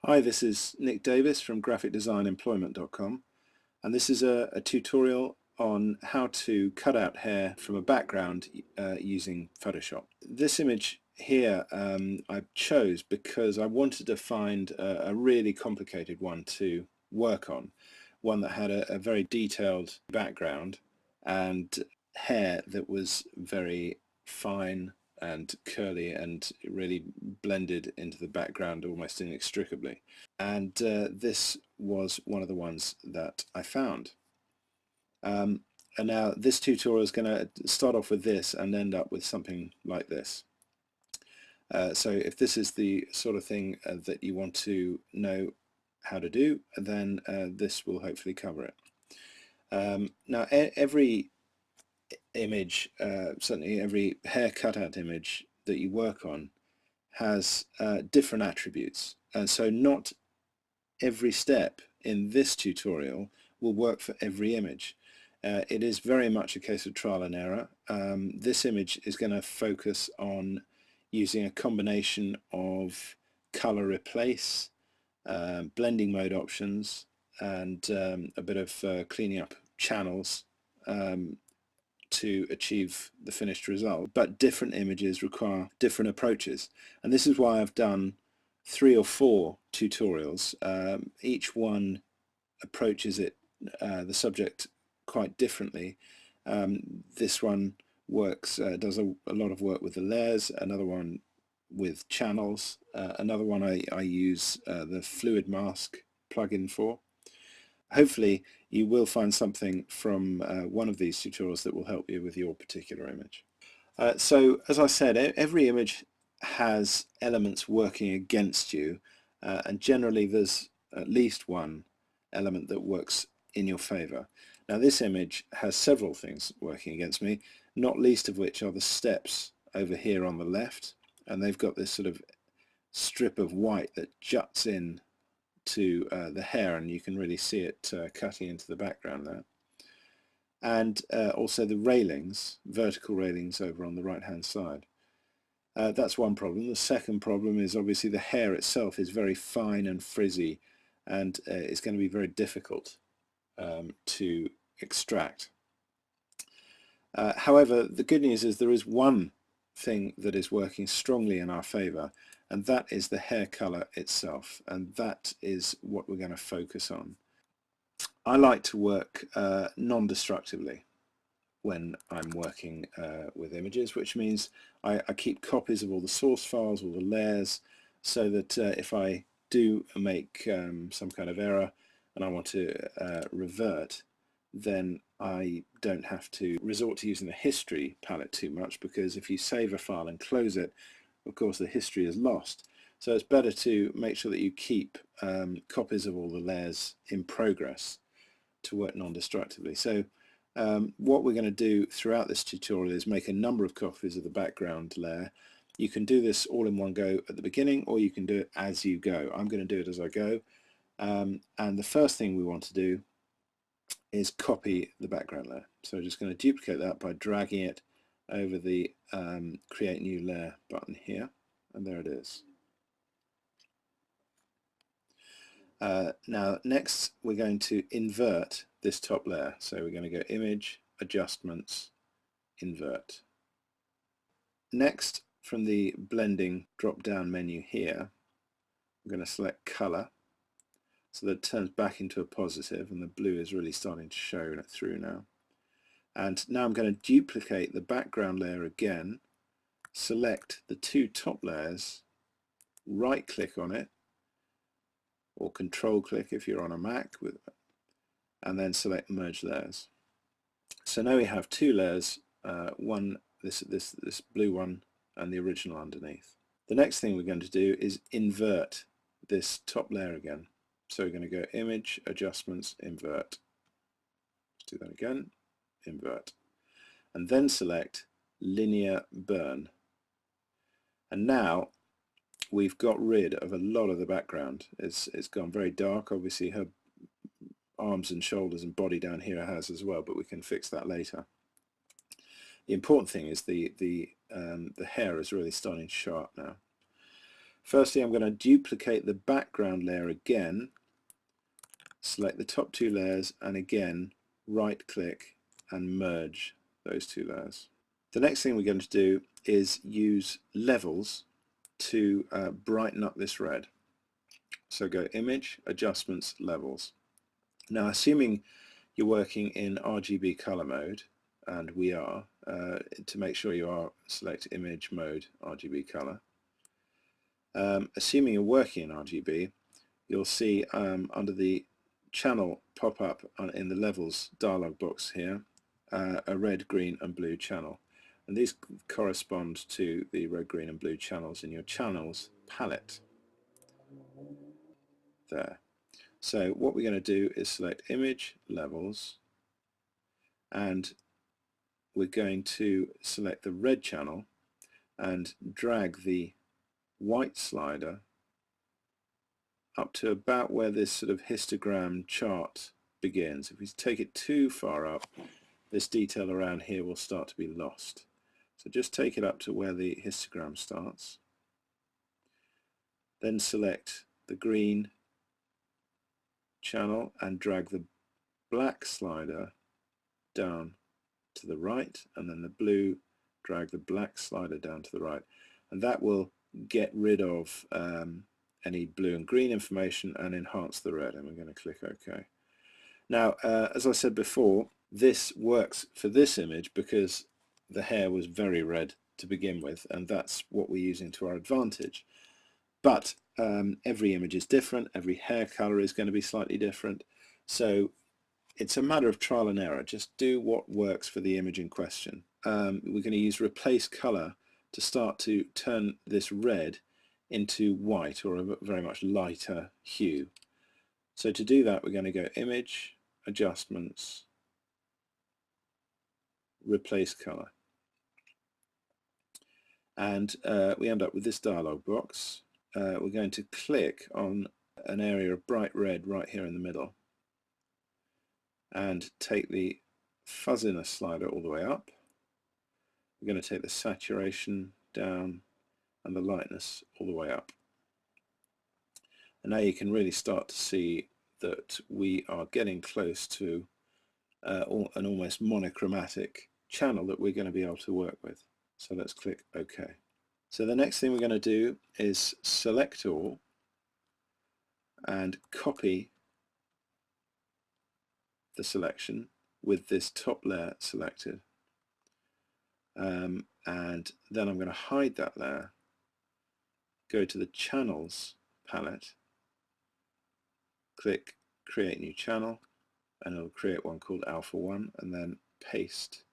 Hi, this is Nick Davis from graphicdesignemployment.com, and this is a tutorial on how to cut out hair from a background using Photoshop. This image here I chose because I wanted to find a really complicated one to work on, one that had a very detailed background and hair that was very fine and curly and really blended into the background almost inextricably. And this was one of the ones that I found. And now this tutorial is going to start off with this and end up with something like this. So if this is the sort of thing that you want to know how to do, then this will hopefully cover it. Now every image, certainly every hair cutout image that you work on has different attributes, and so not every step in this tutorial will work for every image. It is very much a case of trial and error. This image is going to focus on using a combination of color replace, blending mode options, and a bit of cleaning up channels to achieve the finished result. But different images require different approaches, and this is why I've done 3 or 4 tutorials. Each one approaches it, the subject, quite differently. This one does a lot of work with the layers, another one with channels, another one I use the fluid mask plugin for. Hopefully you will find something from one of these tutorials that will help you with your particular image. So as I said, every image has elements working against you, and generally there's at least one element that works in your favor. Now this image has several things working against me, not least of which are the steps over here on the left, and they've got this sort of strip of white that juts in to the hair, and you can really see it cutting into the background there. And also the railings, vertical railings over on the right hand side. That's one problem. The second problem is obviously the hair itself is very fine and frizzy, and it's going to be very difficult to extract. However, the good news is there is one thing that is working strongly in our favor, and that is the hair color itself, and that is what we're going to focus on. I like to work non-destructively when I'm working with images, which means I keep copies of all the source files, all the layers, so that if I do make some kind of error and I want to revert, then I don't have to resort to using the history palette too much, because if you save a file and close it, of course the history is lost. So it's better to make sure that you keep copies of all the layers in progress to work non-destructively. So what we're going to do throughout this tutorial is make a number of copies of the background layer. You can do this all in one go at the beginning, or you can do it as you go. I'm going to do it as I go. And the first thing we want to do is copy the background layer. So we're just going to duplicate that by dragging it over the Create New Layer button here, and there it is. Now next we're going to invert this top layer. So we're going to go Image, Adjustments, Invert. Next, from the Blending drop-down menu here, I'm going to select Color, so that it turns back into a positive, and the blue is really starting to show through now. And now I'm going to duplicate the background layer again, select the 2 top layers, right-click on it, or control-click if you're on a Mac, and then select Merge Layers. So now we have 2 layers, this blue one and the original underneath. The next thing we're going to do is invert this top layer again. So we're going to go Image, Adjustments, Invert. Let's do that again, Invert. And then select Linear Burn. And now we've got rid of a lot of the background. It's gone very dark. Obviously her arms and shoulders and body down here has as well, but we can fix that later. The important thing is the hair is really starting to show up now. Firstly, I'm going to duplicate the background layer again, select the top two layers, and again right click and merge those two layers. The next thing we're going to do is use levels to brighten up this red. So go Image, Adjustments, Levels. Now, assuming you're working in RGB color mode, and we are, to make sure you are, select Image Mode, RGB Color. Assuming you're working in RGB, you'll see under the channel pop-up in the Levels dialog box here, a red, green and blue channel. And these correspond to the red, green and blue channels in your channels palette. There. So what we're going to do is select Image, Levels, and we're going to select the red channel and drag the white slider up to about where this sort of histogram chart begins. If we take it too far up, this detail around here will start to be lost. So just take it up to where the histogram starts. Then select the green channel and drag the black slider down to the right, and then the blue, drag the black slider down to the right, and that will get rid of any blue and green information and enhance the red, and we're going to click OK. Now, as I said before, this works for this image because the hair was very red to begin with, and that's what we're using to our advantage. But every image is different, every hair color is going to be slightly different, so it's a matter of trial and error. Just do what works for the image in question. We're going to use Replace Color to start to turn this red into white, or a very much lighter hue. So to do that, we're going to go Image, Adjustments, Replace Color. And we end up with this dialog box. We're going to click on an area of bright red right here in the middle and take the fuzziness slider all the way up. We're going to take the saturation down and the lightness all the way up. And now you can really start to see that we are getting close to an almost monochromatic channel that we're going to be able to work with. So let's click OK. So the next thing we're going to do is select all and copy the selection with this top layer selected. And then I'm going to hide that layer, go to the Channels palette, click Create New Channel, and it'll create one called Alpha 1, and then paste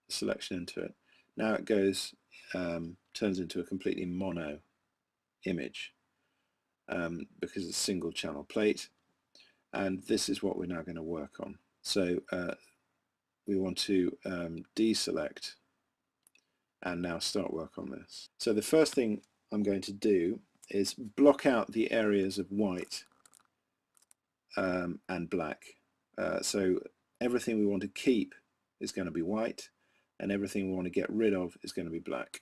the selection into it. Now it goes, turns into a completely mono image because it's a single channel plate, and this is what we're now going to work on. So we want to deselect and now start work on this. So the first thing I'm going to do is block out the areas of white and black. So everything we want to keep is going to be white, and everything we want to get rid of is going to be black.